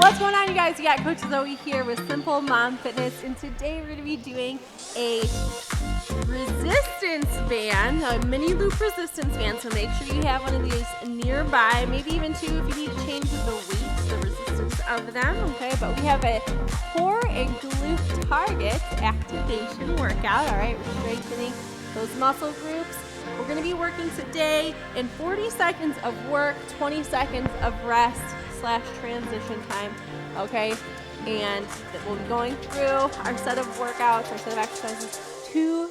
What's going on, you guys? You got Coach Zoe here with Simple Mom Fitness, and today we're going to be doing a resistance band, a mini loop resistance band. So make sure you have one of these nearby, maybe even two if you need to change the weight, the resistance of them, okay? But we have a core and glute target activation workout, all right? We're strengthening those muscle groups. We're going to be working today in 40 seconds of work, 20 seconds of rest / transition time, okay? And we'll be going through our set of workouts, our set of exercises 2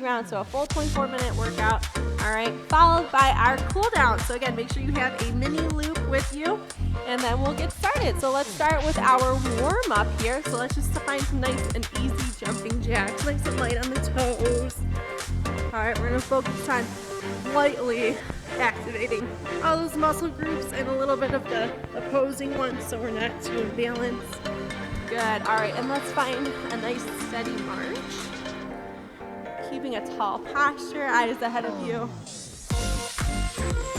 rounds, so a full 24-minute workout, all right, followed by our cool down. So again, make sure you have a mini loop with you, and then we'll get started. So let's start with our warm up here. So let's just find some nice and easy jumping jacks, nice and light on the toes. All right, we're gonna focus on lightly activating all those muscle groups and a little bit of the opposing ones so we're not too imbalanced. Good, all right, and let's find a nice steady march. Keeping a tall posture, eyes ahead of you.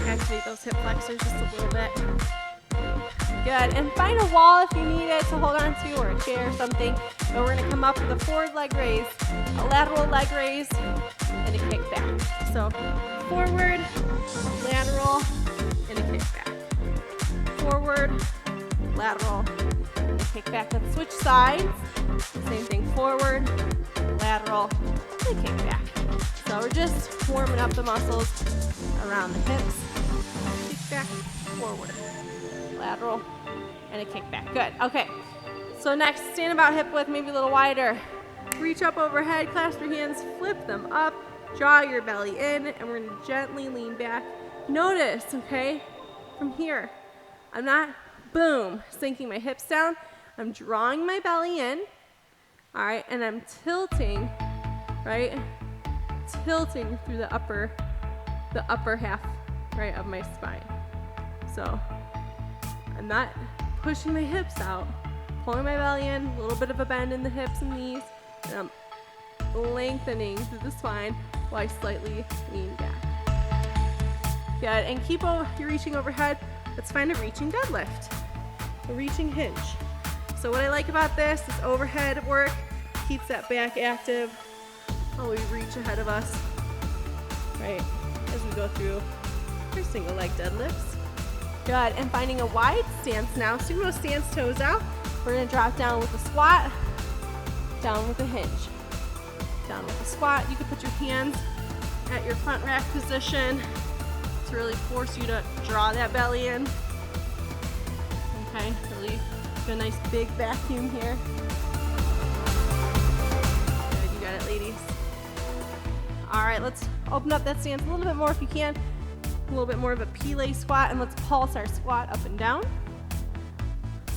Activate those hip flexors just a little bit. Good, and find a wall if you need it to hold on to, or a chair or something. But we're gonna come up with a forward leg raise, a lateral leg raise, and a kick back. So forward, lateral, and a kick back. Forward, lateral, and a kick back. Let's switch sides. Same thing, forward, lateral, and a kick back. So we're just warming up the muscles around the hips. Kick back, forward, lateral, and a kick back. Good, okay. So next, stand about hip width, maybe a little wider. Reach up overhead, clasp your hands, flip them up, draw your belly in, and we're gonna gently lean back. Notice, okay, from here, I'm not, boom, sinking my hips down. I'm drawing my belly in, all right, and I'm tilting, right? Tilting through the upper half, right, of my spine. So I'm not pushing my hips out, pulling my belly in, a little bit of a bend in the hips and knees, and I'm lengthening through the spine while I slightly lean back. Good, and keep you're reaching overhead. Let's find a reaching deadlift, a reaching hinge. So what I like about this is overhead work keeps that back active while we reach ahead of us, right, as we go through our single leg deadlifts. Good, and finding a wide stance now. Sumo stance, toes out. We're gonna drop down with a squat, down with a hinge. Down with a squat. You can put your hands at your front rack position to really force you to draw that belly in. Okay, really do a nice big vacuum here. Good, you got it, ladies. All right, let's open up that stance a little bit more if you can. A little bit more of a Pele squat, and let's pulse our squat up and down.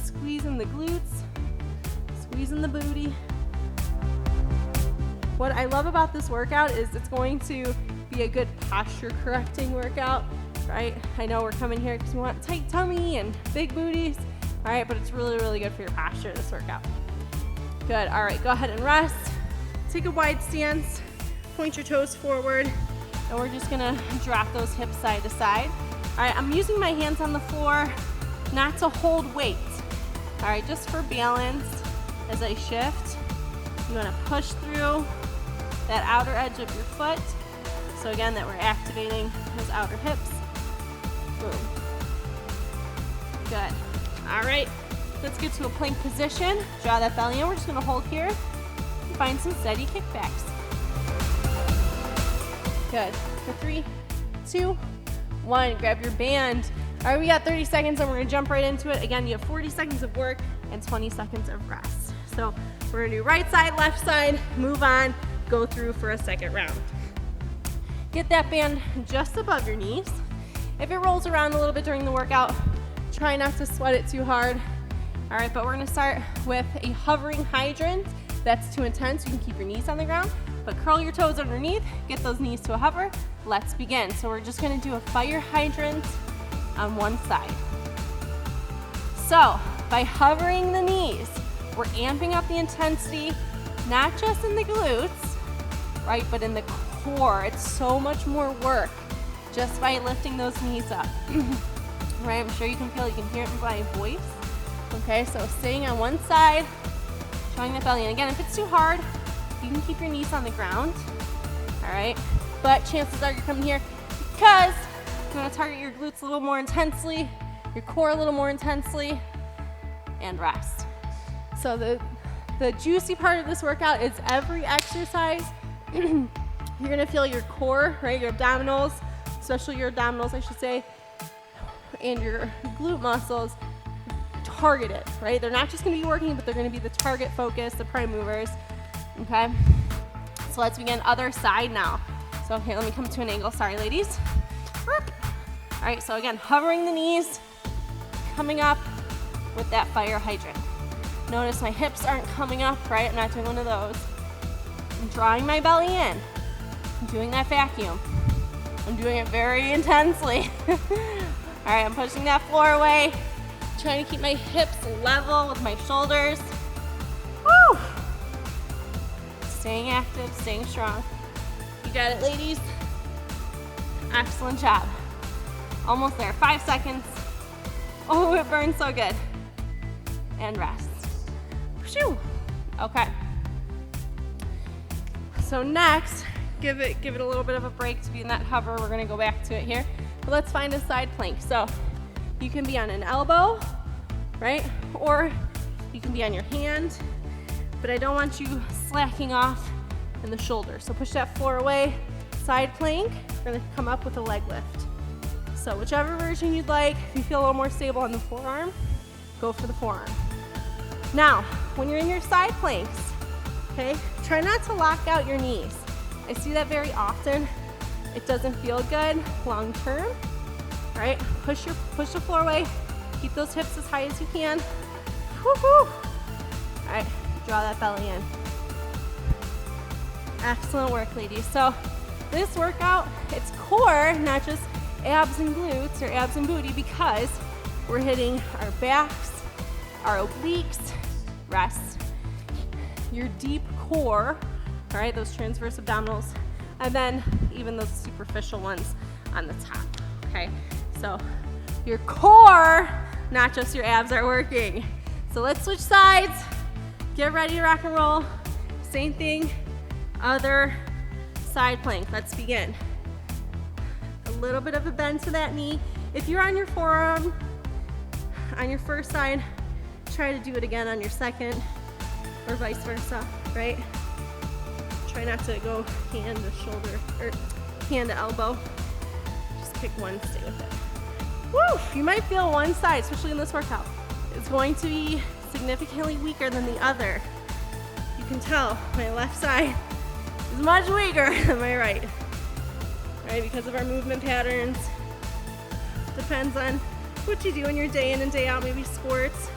Squeezing the glutes, squeezing the booty. What I love about this workout is it's going to be a good posture correcting workout, right? I know we're coming here because we want tight tummy and big booties, all right, but it's really, really good for your posture, this workout. Good, all right, go ahead and rest. Take a wide stance, point your toes forward, and we're just gonna drop those hips side to side. All right, I'm using my hands on the floor, not to hold weight. All right, just for balance as I shift. You wanna push through that outer edge of your foot. So again, that we're activating those outer hips. Boom. Good. All right, let's get to a plank position. Draw that belly in. We're just gonna hold here and find some steady kickbacks. Good. For 3, 2, 1, grab your band. All right, we got 30 seconds and we're gonna jump right into it. Again, you have 40 seconds of work and 20 seconds of rest. So we're gonna do right side, left side, move on, go through for a second round. Get that band just above your knees. If it rolls around a little bit during the workout, try not to sweat it too hard. All right, but we're gonna start with a hovering hydrant. That's too intense, you can keep your knees on the ground, but curl your toes underneath, get those knees to a hover. Let's begin. So we're just gonna do a fire hydrant on one side. So by hovering the knees, we're amping up the intensity, not just in the glutes, right, but in the core. It's so much more work just by lifting those knees up. Right, I'm sure you can feel, you can hear it in my voice. Okay, so staying on one side, drawing that belly in. Again, if it's too hard, you can keep your knees on the ground, all right? But chances are you're coming here because you want to target your glutes a little more intensely, your core a little more intensely, and rest. So the juicy part of this workout is every exercise, you're gonna feel your core, right? Your abdominals, especially your abdominals, I should say, and your glute muscles targeted, right? They're not just gonna be working, but they're gonna be the target focus, the prime movers, okay? So let's begin other side now. So here, let me come to an angle, sorry ladies. All right, so again, hovering the knees, coming up with that fire hydrant. Notice my hips aren't coming up, right? I'm not doing one of those. I'm drawing my belly in. I'm doing that vacuum. I'm doing it very intensely. All right, I'm pushing that floor away, trying to keep my hips level with my shoulders. Woo! Staying active, staying strong. You got it, ladies. Excellent job. Almost there, 5 seconds. Oh, it burns so good. And rest. Whew. Okay. So next, give it a little bit of a break to be in that hover. We're gonna go back to it here. But let's find a side plank. So you can be on an elbow, right? Or you can be on your hand, but I don't want you slacking off in the shoulder. So push that floor away, side plank. We're gonna come up with a leg lift. So whichever version you'd like, if you feel a little more stable on the forearm, go for the forearm. Now, when you're in your side planks, okay, try not to lock out your knees. I see that very often. It doesn't feel good long term. All right, push the floor away. Keep those hips as high as you can. Woo-hoo. All right, draw that belly in. Excellent work, ladies. So this workout, it's core, not just abs and glutes or abs and booty, because we're hitting our backs, our obliques, rest, your deep core, all right, those transverse abdominals, and then even those superficial ones on the top, okay? So your core, not just your abs, are working. So let's switch sides, get ready to rock and roll. Same thing, other side plank. Let's begin. A little bit of a bend to that knee. If you're on your forearm, on your first side, try to do it again on your second, or vice versa, right? Try not to go hand to shoulder, or hand to elbow. Just pick one, stay with it. Woo! You might feel one side, especially in this workout, is going to be significantly weaker than the other. You can tell my left side is much weaker than my right. Right, because of our movement patterns. Depends on what you do in your day in and day out, maybe sports,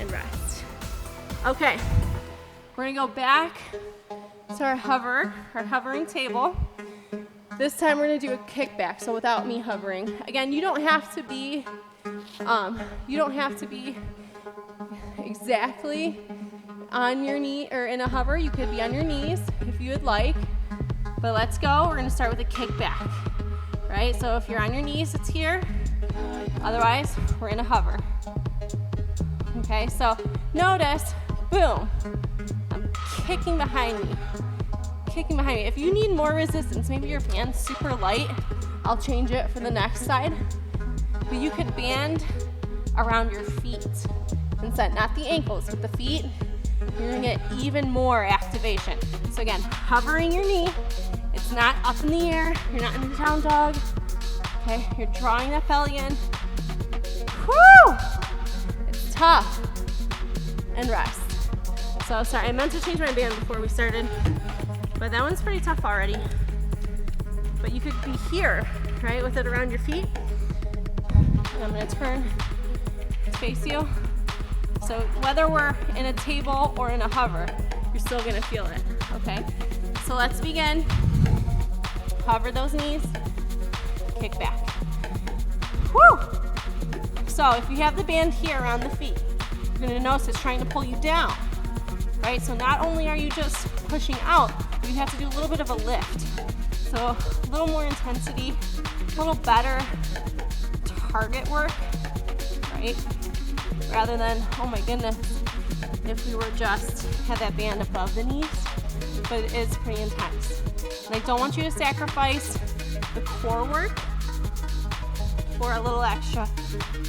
and rest. Okay, we're gonna go back to our hovering table. This time we're gonna do a kickback, so without me hovering. Again, you don't have to be exactly on your knee or in a hover. You could be on your knees if you would like. But let's go. We're gonna start with a kickback, right? So if you're on your knees, it's here. Otherwise, we're in a hover. Okay, so notice, boom, I'm kicking behind me. If you need more resistance, maybe your band's super light, I'll change it for the next side. But you could band around your feet instead, not the ankles, but the feet. You're gonna get even more activation. So again, hovering your knee. It's not up in the air. You're not in the down dog. Okay, you're drawing that belly in. Woo! It's tough. And rest. So sorry, I meant to change my band before we started, but that one's pretty tough already. But you could be here, right, with it around your feet. And I'm gonna turn to face you. So whether we're in a table or in a hover, you're still gonna feel it, okay? So let's begin. Hover those knees, kick back. Woo! So if you have the band here around the feet, you're gonna notice it's trying to pull you down, right? So not only are you just pushing out, but you have to do a little bit of a lift. So a little more intensity, a little better target work, right? rather than, oh my goodness, if we were just had that band above the knees, but it is pretty intense. And I don't want you to sacrifice the core work for a little extra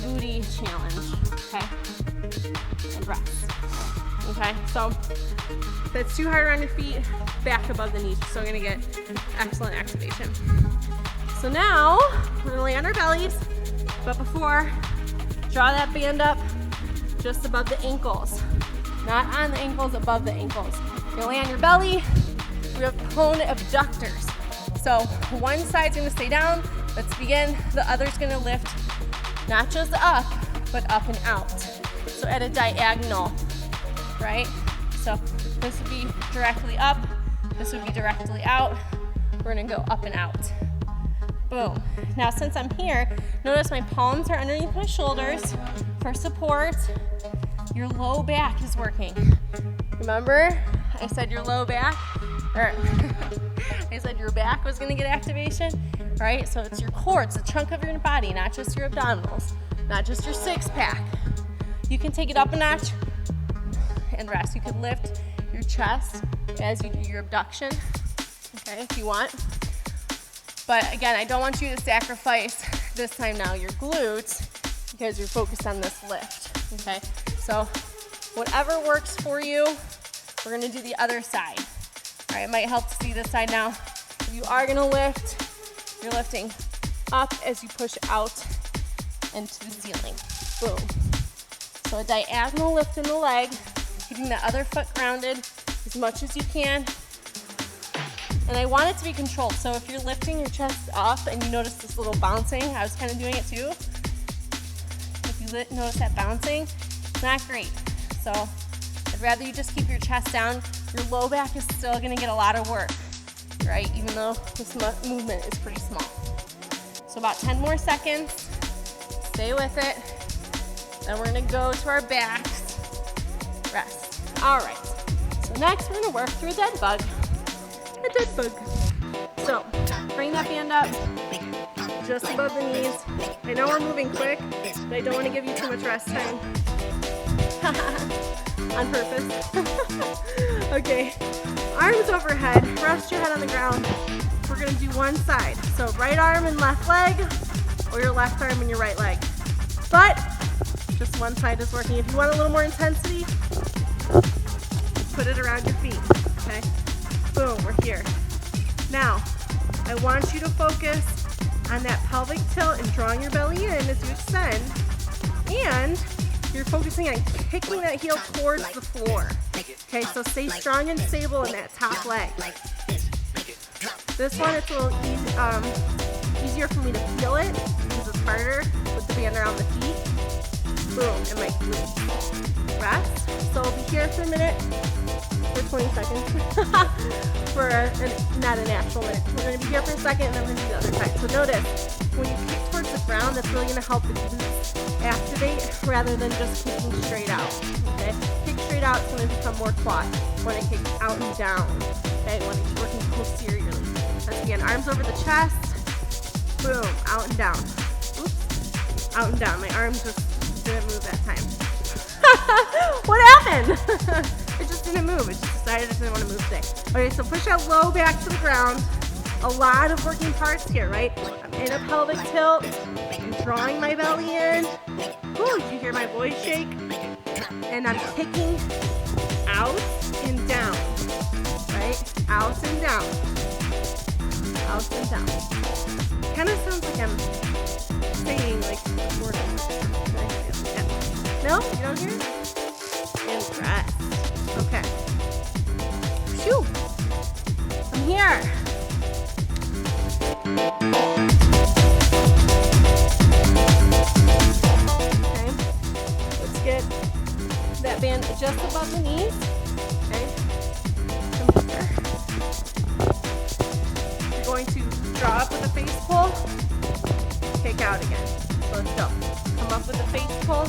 booty challenge, okay? And rest, okay? So if it's too hard around your feet, back above the knees, you're still gonna get excellent activation. So now, we're gonna lay on our bellies, but before, draw that band up just above the ankles. Not on the ankles, above the ankles. You're gonna lay on your belly, we have prone abductors. So one side's gonna stay down, let's begin. The other's gonna lift, not just up, but up and out. So at a diagonal, right? So this would be directly up, this would be directly out. We're gonna go up and out. Boom. Now since I'm here, notice my palms are underneath my shoulders for support. Your low back is working. Remember, I said your low back, or I said your back was gonna get activation, right? So it's your core, it's the chunk of your body, not just your abdominals, not just your six pack. You can take it up a notch and rest. You can lift your chest as you do your abduction, okay, if you want. But again, I don't want you to sacrifice this time now your glutes because you're focused on this lift, okay? So whatever works for you, we're gonna do the other side. All right, it might help to see this side now. If you are gonna lift, you're lifting up as you push out into the ceiling. Boom. So a diagonal lift in the leg, keeping the other foot grounded as much as you can. And I want it to be controlled. So if you're lifting your chest up and you notice this little bouncing, I was kind of doing it too. If you notice that bouncing, it's not great. So I'd rather you just keep your chest down. Your low back is still gonna get a lot of work, right? Even though this movement is pretty small. So about 10 more seconds, stay with it. Then we're gonna go to our backs, rest. All right, so next we're gonna work through a dead bug. A dead bug. So bring that band up just above the knees. I know we're moving quick, but I don't want to give you too much rest time. On purpose. Okay, arms overhead, rest your head on the ground. We're gonna do one side. So right arm and left leg, or your left arm and your right leg. But just one side is working. If you want a little more intensity, put it around your feet, okay? Boom, we're here. Now, I want you to focus on that pelvic tilt and drawing your belly in as you extend. And you're focusing on kicking that heel towards the floor. Okay, so stay strong and stable in that top leg. This one, it's a little easier for me to feel it because it's harder with the band around the feet. Boom, and my glutes. Rest. So we'll be here for a minute. For 20 seconds for not a natural minute. We're going to be here for a second and then we're going to do the other side. So notice, when you kick towards the ground, that's really going to help the glutes activate rather than just kicking straight out. Okay? Kick straight out, it's going to become more quad. When I kick out and down, okay? When it's working posteriorly. Let's begin. Arms over the chest. Boom. Out and down. Oops. Out and down. My arms just didn't move that time. What happened? It just didn't move. It just decided it didn't want to move today. Okay, so push that low back to the ground. A lot of working parts here, right? I'm in a pelvic tilt. I'm drawing my belly in. Ooh, did you hear my voice shake? And I'm kicking out and down, right? Out and down. Out and down. Kind of sounds like I'm saying like recording. No? You don't hear it? And rest. Okay. Phew. I'm here. Okay. Let's get that band just above the knees. Okay. Come here. You're going to draw up with a face pull. Kick out again. So let's go. Come up with a face pull.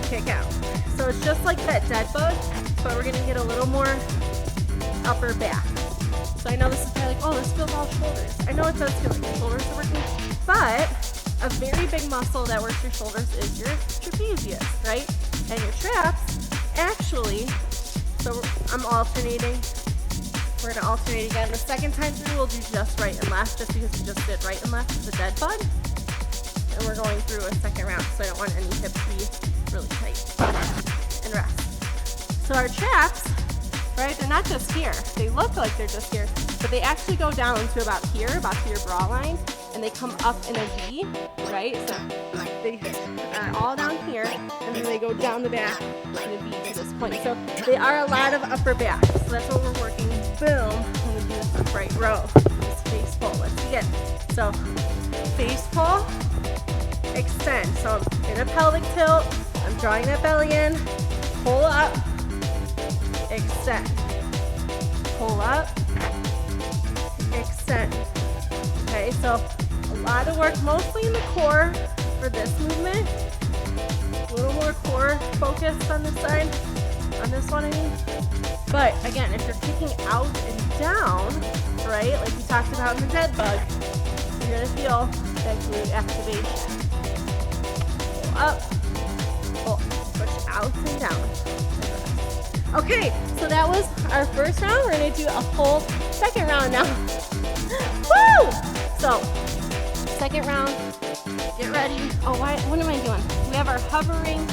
Kick out. So it's just like that dead bug, but we're gonna get a little more upper back. So I know this is probably like, oh, this feels all shoulders. I know it does feel like your shoulders are working, but a very big muscle that works your shoulders is your trapezius, right? And your traps actually, so I'm alternating. We're gonna alternate again. The second time through, we'll do just right and left, just because we just did right and left as a dead bug. And we're going through a second round, so I don't want any hips to be really tight. And rest. So our traps, right, they're not just here. They look like they're just here, but they actually go down to about here, about to your bra line, and they come up in a V, right? So they are all down here, and then they go down the back in a V to this point. So they are a lot of upper back. So that's what we're working. Boom. I'm gonna do this upright row. This face pull. Let's begin. So face pull, extend. So I'm in a pelvic tilt. I'm drawing that belly in. Pull up, extend. Pull up, extend. Okay, so a lot of work, mostly in the core for this movement. A little more core focused on this side, on this one I mean. But again, if you're kicking out and down, right, like we talked about in the dead bug, you're gonna feel that glute activation. Pull up, pull, push out and down. Okay, so that was our first round. We're gonna do a full second round now. Woo! So, second round, get ready. Oh, what am I doing? We have our hovering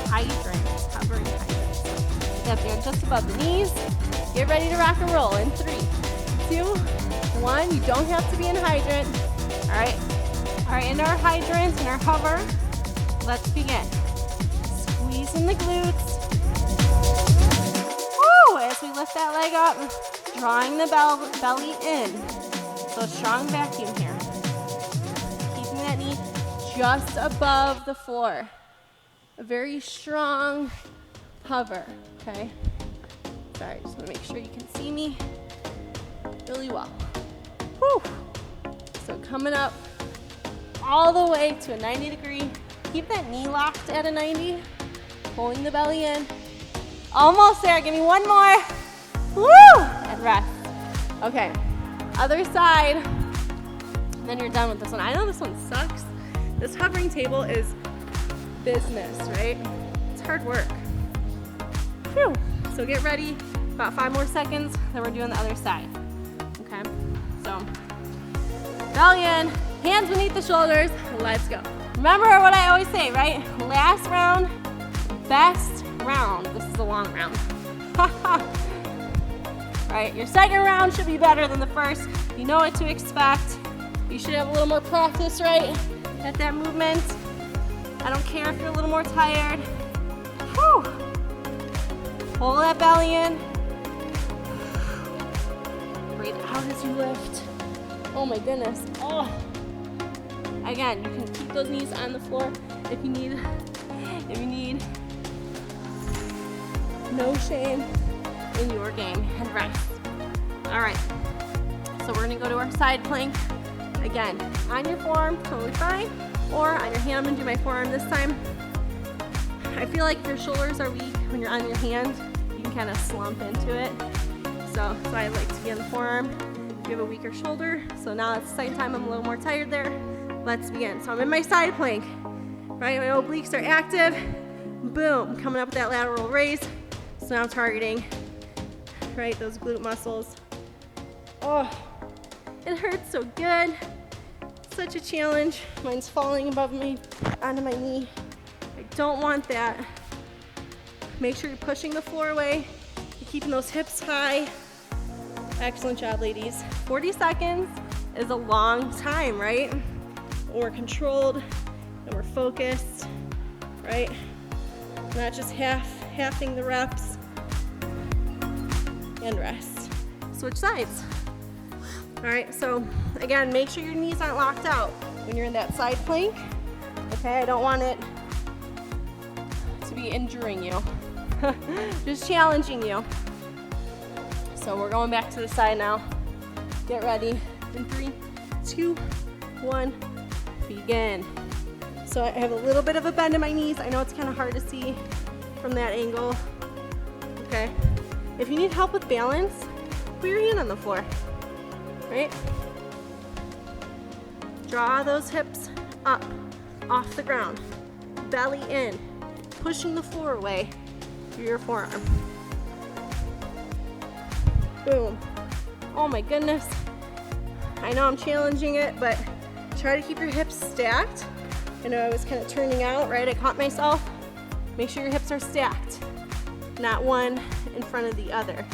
hydrants. Hovering hydrants. Yep, you're just above the knees. Get ready to rock and roll in 3, 2, 1. You don't have to be in hydrant. All right. All right, in our hydrant, in our hover, let's begin. Squeezing the glutes. Woo! As we lift that leg up, drawing the belly in. So strong vacuum here. Keeping that knee just above the floor. A very strong hover, okay? Sorry, just wanna make sure you can see me really well. Whew. So coming up all the way to a 90 degree. Keep that knee locked at a 90. Pulling the belly in. Almost there, give me one more. Woo! And rest. Okay, other side. And then you're done with this one. I know this one sucks. This hovering table is business, right? It's hard work. Whew. So get ready, about 5 more seconds, then we're doing the other side. Okay, so belly in, hands beneath the shoulders, let's go. Remember what I always say, right? Last round, best round. This is a long round. Right, your second round should be better than the first. You know what to expect. You should have a little more practice, right, at that movement. I don't care if you're a little more tired. Whew. Pull that belly in. Breathe out as you lift. Oh my goodness. Oh. Again, you can keep those knees on the floor if you need. No shame in your game, and rest. All right, so we're gonna go to our side plank. Again, on your forearm, totally fine, or on your hand. I'm gonna do my forearm this time. I feel like if your shoulders are weak when you're on your hand, you can kind of slump into it. So I like to be on the forearm if you have a weaker shoulder. So now it's the second time I'm a little more tired there. Let's begin. So I'm in my side plank, right? My obliques are active. Boom, coming up with that lateral raise. So now I'm targeting, right, those glute muscles. Oh, it hurts so good. Such a challenge. Mine's falling above me, onto my knee. I don't want that. Make sure you're pushing the floor away. You're keeping those hips high. Excellent job, ladies. 40 seconds is a long time, right? We're controlled and we're focused, right? Not just halving the reps. And rest. Switch sides. All right, so again, make sure your knees aren't locked out when you're in that side plank. Okay, I don't want it to be injuring you. Just challenging you. So we're going back to the side now. Get ready. In 3, 2, 1, begin. So I have a little bit of a bend in my knees. I know it's kind of hard to see from that angle. Okay. If you need help with balance, put your hand on the floor, right? Draw those hips up, off the ground. belly in, pushing the floor away through your forearm. Boom. Oh my goodness. I know I'm challenging it, but try to keep your hips stacked. I know I was kind of turning out, right? I caught myself. Make sure your hips are stacked, not one in front of the other.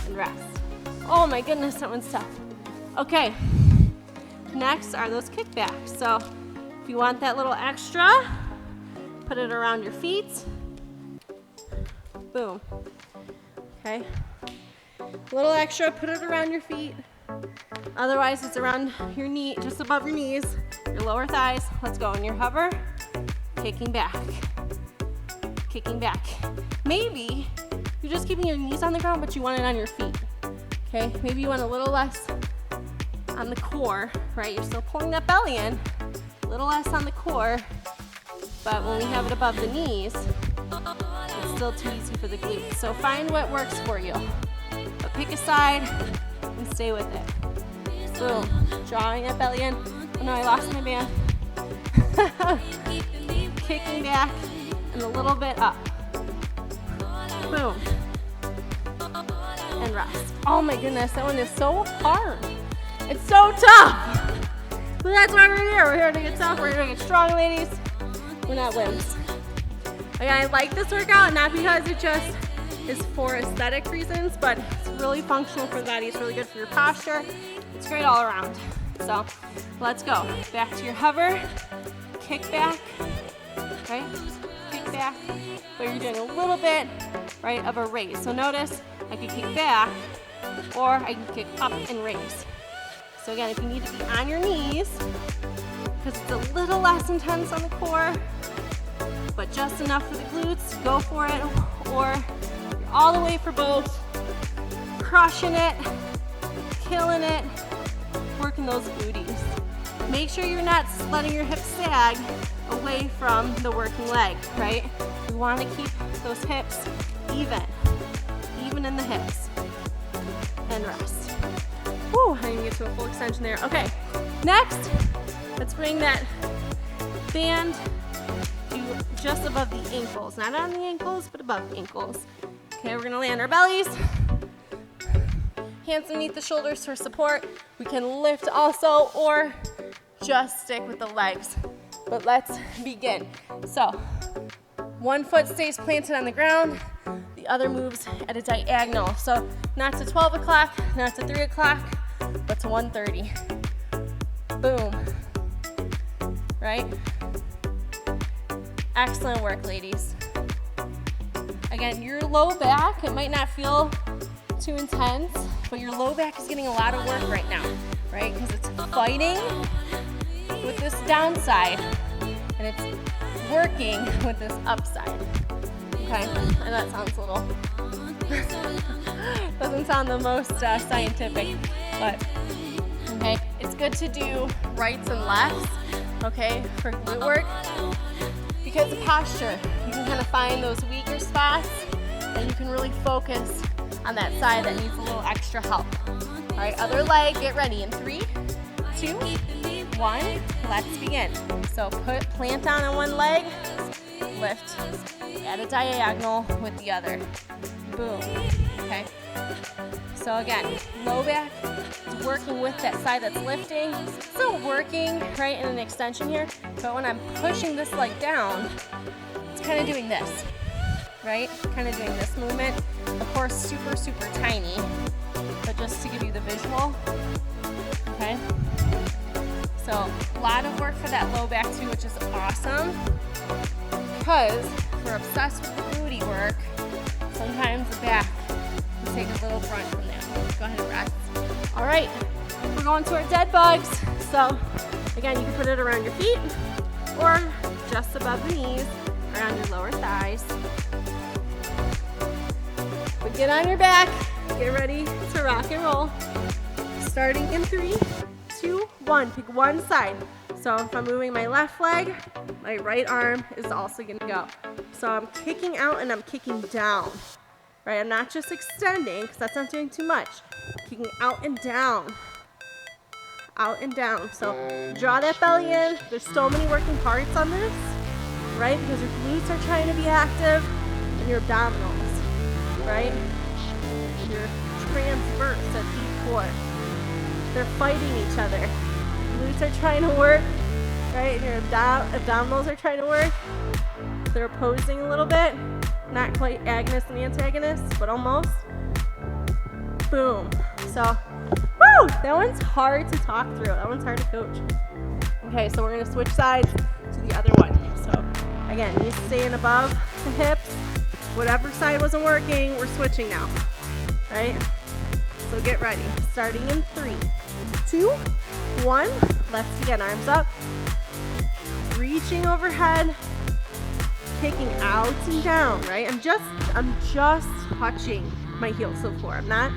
And rest. Oh my goodness, that one's tough. Okay, next are those kickbacks. So if you want that little extra, put it around your feet. Boom. Okay. A little extra, put it around your feet. Otherwise, it's around your knee, just above your knees, your lower thighs. Let's go. In your hover, kicking back. Kicking back. Maybe you're just keeping your knees on the ground, but you want it on your feet. Okay, maybe you want a little less on the core, right? You're still pulling that belly in, a little less on the core, but when we have it above the knees, it's still too easy for the glutes. So find what works for you, but pick a side and stay with it. Boom, drawing that belly in. Oh no, I lost my band. Kicking back and a little bit up. Boom. And rest. Oh my goodness, that one is so hard. It's so tough. But that's why we're here. We're here to get tough. We're here to get strong, ladies. We're not wimps. Again, I like this workout, not because it just is for aesthetic reasons, but it's really functional for the body. It's really good for your posture. It's great all around. So let's go. Back to your hover. Kick back. Right? Kick back. But you're doing a little bit, right, of a raise. So notice I can kick back, or I can kick up and raise. So again, if you need to be on your knees, because it's a little less intense on the core, but just enough for the glutes, go for it. Or you're all the way for both, crushing it, killing it, working those booties. Make sure you're not letting your hips sag away from the working leg, right? We want to keep those hips even in the hips. And rest. Whew, I didn't get to a full extension there. Okay, next, let's bring that band to just above the ankles. Not on the ankles, but above the ankles. Okay, we're gonna land our bellies. Hands underneath the shoulders for support. We can lift also, or just stick with the legs. But let's begin. So, one foot stays planted on the ground, the other moves at a diagonal. So, not to 12 o'clock, not to 3 o'clock, but to 1:30. Boom. Right? Excellent work, ladies. Again, your low back, it might not feel too intense, but your low back is getting a lot of work right now, right? Because it's fighting with this downside, and it's working with this upside. Okay, and that sounds a little, doesn't sound the most scientific, but okay, it's good to do rights and lefts, okay, for glute work, because of posture. You can kind of find those weaker spots, and you can really focus on that side that needs a little extra help. All right, other leg, get ready in 3, 2, 1, let's begin. So plant down on one leg, lift at a diagonal with the other. Boom, okay? So again, low back is working with that side that's lifting. Still working, right, in an extension here, but when I'm pushing this leg down, it's kind of doing this, right? Kind of doing this movement. Of course, super, super tiny, but just to give you the visual, okay? So a lot of work for that low back too, which is awesome, because we're obsessed with the booty work. Sometimes the back will take a little brunt from that. Go ahead and rest. All right, we're going to our dead bugs. So again, you can put it around your feet or just above the knees, around your lower thighs. But get on your back, get ready to rock and roll. Starting in 3, 2, 1, pick one side. So if I'm moving my left leg, my right arm is also gonna go. So I'm kicking out and I'm kicking down, right? I'm not just extending, because that's not doing too much. Kicking out and down, out and down. So draw that belly in. There's so many working parts on this. right? Because your glutes are trying to be active and your abdominals, right? Your transverse at E4. They're fighting each other. Glutes are trying to work, right? And your abdominals are trying to work. They're opposing a little bit. Not quite agonist and antagonist, but almost. Boom. So, woo! That one's hard to talk through. That one's hard to coach. Okay, so we're gonna switch sides to the other one. So, again, knees staying above the hips. Whatever side wasn't working, we're switching now, right? So get ready. Starting in 3, 2, 1. Let's begin. Arms up. Reaching overhead. Kicking out and down, right? I'm just touching my heels to the floor. I'm not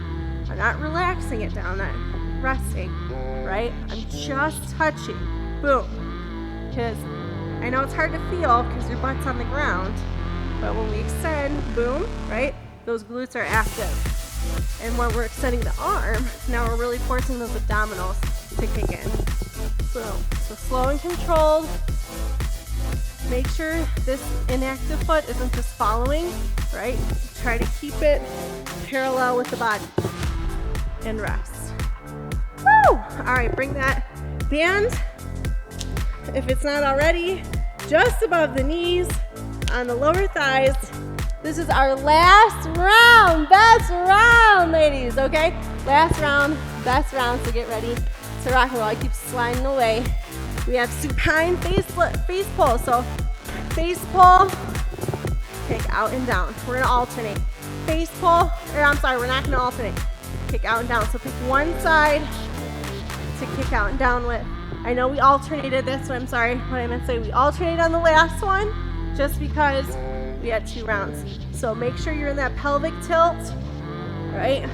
relaxing it down, I'm not resting, right? I'm just touching. Boom. Because I know it's hard to feel because your butt's on the ground, but when we extend, boom, right? Those glutes are active. And when we're extending the arm, now we're really forcing those abdominals to kick in. Boom. So slow and controlled. Make sure this inactive foot isn't just following, right? Try to keep it parallel with the body. And rest. Woo! All right, bring that band, if it's not already, just above the knees, on the lower thighs. This is our last round, best round, ladies, okay? Last round, best round, so get ready to rock and roll. I keep sliding away. We have supine face pull. So face pull, kick out and down. We're gonna alternate. Face pull, or I'm sorry, we're not gonna alternate. Kick out and down. So pick one side to kick out and down with. I know we alternated this, so I'm sorry. What I meant to say, we alternated on the last one just because we had 2 rounds. So make sure you're in that pelvic tilt, right?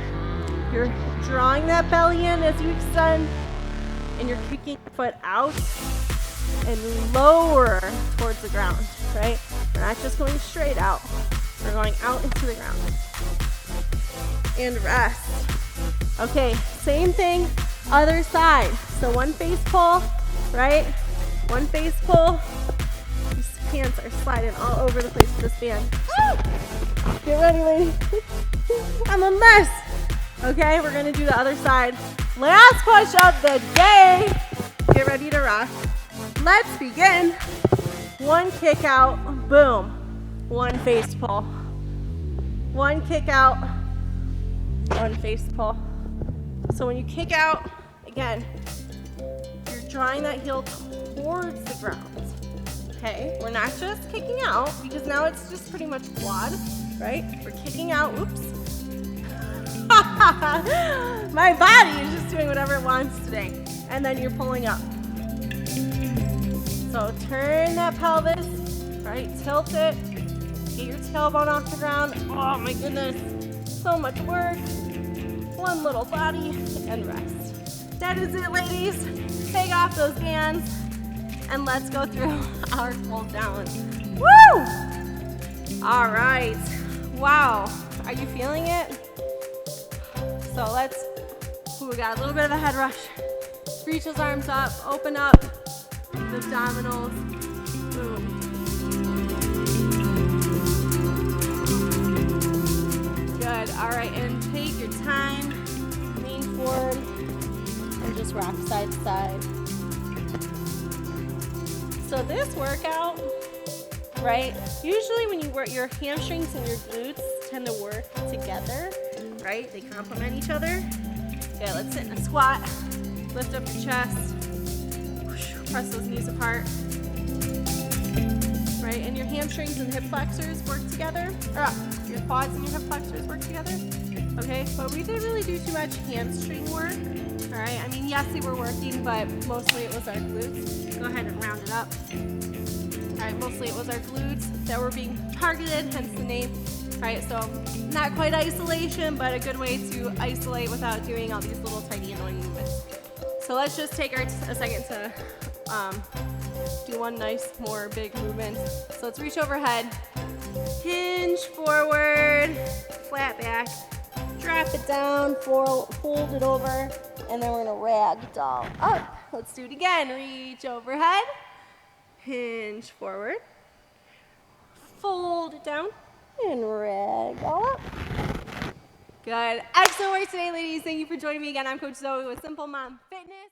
You're drawing that belly in as you extend, and you're kicking your foot out and lower towards the ground, right? We're not just going straight out. We're going out into the ground. And rest. Okay, same thing, other side. So one face pull, right? One face pull. These hands are sliding all over the place with this band. Woo! Get ready, lady. I'm a mess. Okay, we're gonna do the other side. Last push of the day. Get ready to rock. Let's begin. One kick out, boom. One face pull. One kick out, one face pull. So when you kick out, again, you're drawing that heel towards the ground. Okay, we're not just kicking out because now it's just pretty much quad, right? We're kicking out, oops. My body is just doing whatever it wants today. And then you're pulling up. So turn that pelvis, right? Tilt it. Get your tailbone off the ground. Oh my goodness. So much work. One little body and rest. That is it, ladies. Take off those bands and let's go through our pull down. Woo! All right. Wow. Are you feeling it? So we got a little bit of a head rush. Reach those arms up, open up the abdominals. Boom. Good. All right, and take your time. Lean forward and just rock side to side. So this workout, right? Usually when you work, your hamstrings and your glutes tend to work together, right? They complement each other. Okay, let's sit in a squat. Lift up your chest. Press those knees apart. Right, and your hamstrings and hip flexors work together. Or your quads and your hip flexors work together. Okay, but we didn't really do too much hamstring work. All right, I mean, yes, they were working, but mostly it was our glutes. Go ahead and round it up. All right, mostly it was our glutes that were being targeted, hence the name. All right, so not quite isolation, but a good way to isolate without doing all these little tiny annoying movements. So let's just take a second to do one nice, more big movement. So let's reach overhead, hinge forward, flat back, drop it down, fold it over, and then we're gonna ragdoll up. Let's do it again. Reach overhead, hinge forward, down and ragdoll up. Good. Excellent work today, ladies. Thank you for joining me again. I'm Coach Zoe with Simple Mom Fitness.